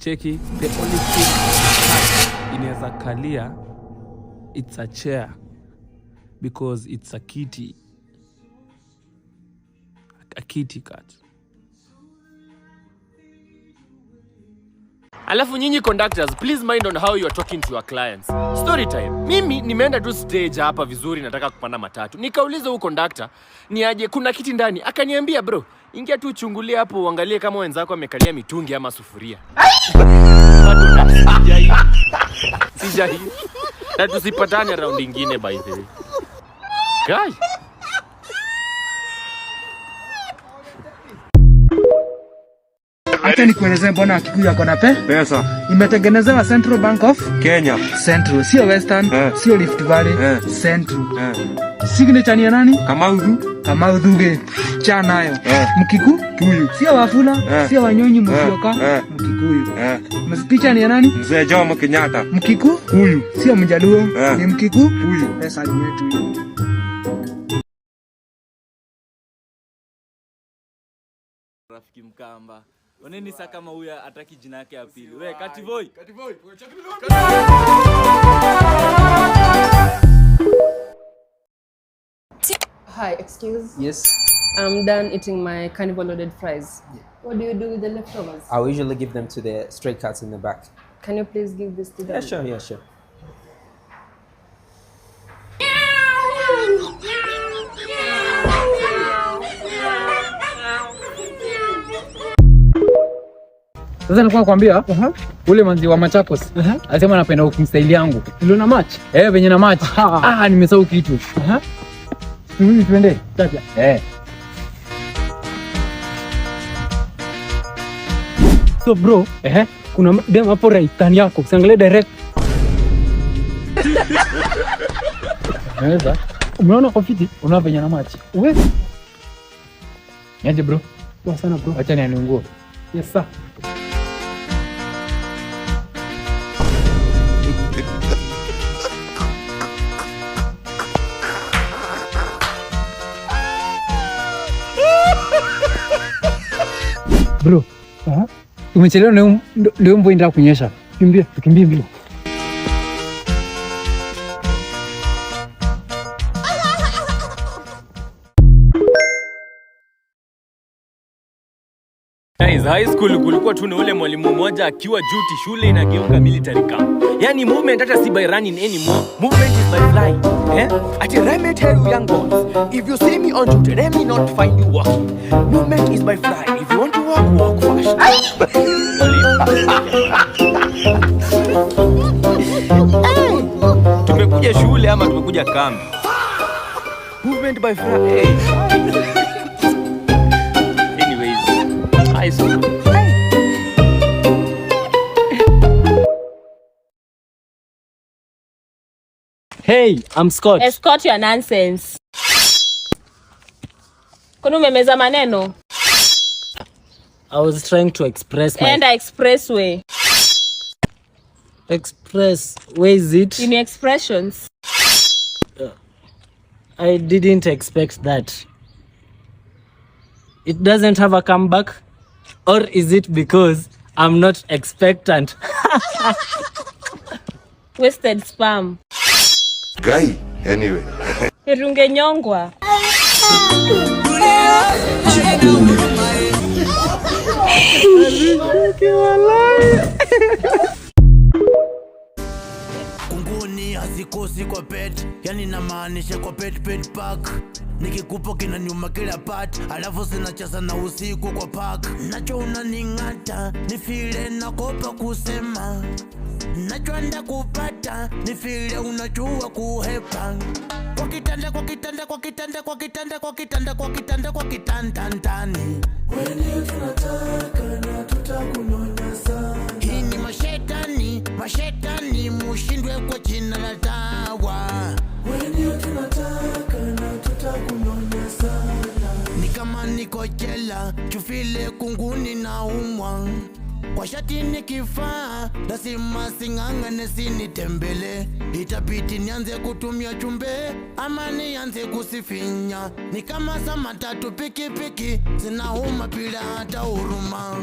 Cheki, the only thing inaweza kalia, it's a chair because it's a kitty. A kitty cat. Alafu nyinyi conductors, please mind on how you are talking to your clients. Story time. Mimi nimeenda tu stage hapa vizuri, nataka kupanda matatu. Nikauliza huyo conductor, ni aje kuna kiti ndani? Akaniambia bro, ingia tu chungulia hapo uangalie kama wenzako wamekalia mitungi ama sufuria. Sijai. Na tusipatane round nyingine by the way. Guys. Acha nikuelezee mbona Kikuyu ako na pesa. Imetengenezewa Central Bank of Kenya. Central, sio Western, sio Rift Valley, Central. Signature ni nani? Kamau Thuge. Cha nayo. Mkikuyu. Sio Wafula, sio Wanyonyi Musyoka, Mkikuyu. Mpicha ni nani? Mzee Jomo Kenyatta. Mkikuyu. Sio Mjaluo, ni Mkikuyu. Pesa ni yetu hiyo. Rafiki Mkamba. Oneni sasa kama huyu hataki jina yake ya pili. Wewe Kativoi. Hi, excuse? Yes. I'm done eating my carnival loaded fries. Yeah. What do you do with the leftovers? I will usually give them to the stray cats in the back. Can you please give this to them? Yeah, sure. Sasa nilikuwa nakwambia, ule manzi wa Machakos, alisema anapenda cooking style yangu. Ndio na match? Venye na match. Nimesahau kitu. Mimi twende. Tata. So bro, kuna dem hapo right turn yako, usiangalie direct. Unaweza? Umeona kwa fiti? Unaona venye na match. Wewe? Niaje bro? Poa sana bro. Acha nianungue. Yes sir. Bro, umechelewa leo mvua inataka kunyesha. Tukimbie mbio. Guys, high school kulikuwa tu na ule mwalimu mmoja akiwa duty shule inageuka military camp. Yani movement hata si by running anymore. Movement is by flying. Ati let me tell you young boys, if you see me on duty, let me not find you walking. Movement is by flying. If you want to walk fast. Tumekuja shule ama tumekuja kambi? Movement by flying. High school. Hey, I'm Scott. Escort your nonsense. Kuna umemeza maneno? I was trying to express my... Enda expressway. Express, where is it? In expressions. I didn't expect that. It doesn't have a comeback? Or is it because I'm not expectant? Wasted sperm. Guy, anyway. Irunge nyongwa. Kunguni hazikosi kwa pet, yani namaanisha kwa pet park. Nikikupa kina nyuma kila part, alafu sinacheza na usiku kwa park. Nacho unaningata, nifile nakopa kusema. Nacho anda kupata, nifile unajua kuhepa. Kwa kitanda ndani. Wewe tunataka na tutakunyanyasa. Hii ni mashetani mushindwe kwa jina la dawa. Wewe tunataka na tutakunyanyasa. Ni kama niko jela, chufile kunguni na umwa. Kwa shati nikifaa, lazima sing'ang'ane sinitembele. Itabidi nianze kutumia chumbe, ama nianze kusifinya. Ni kama za matatu pikipiki, zinauma bila hata huruma.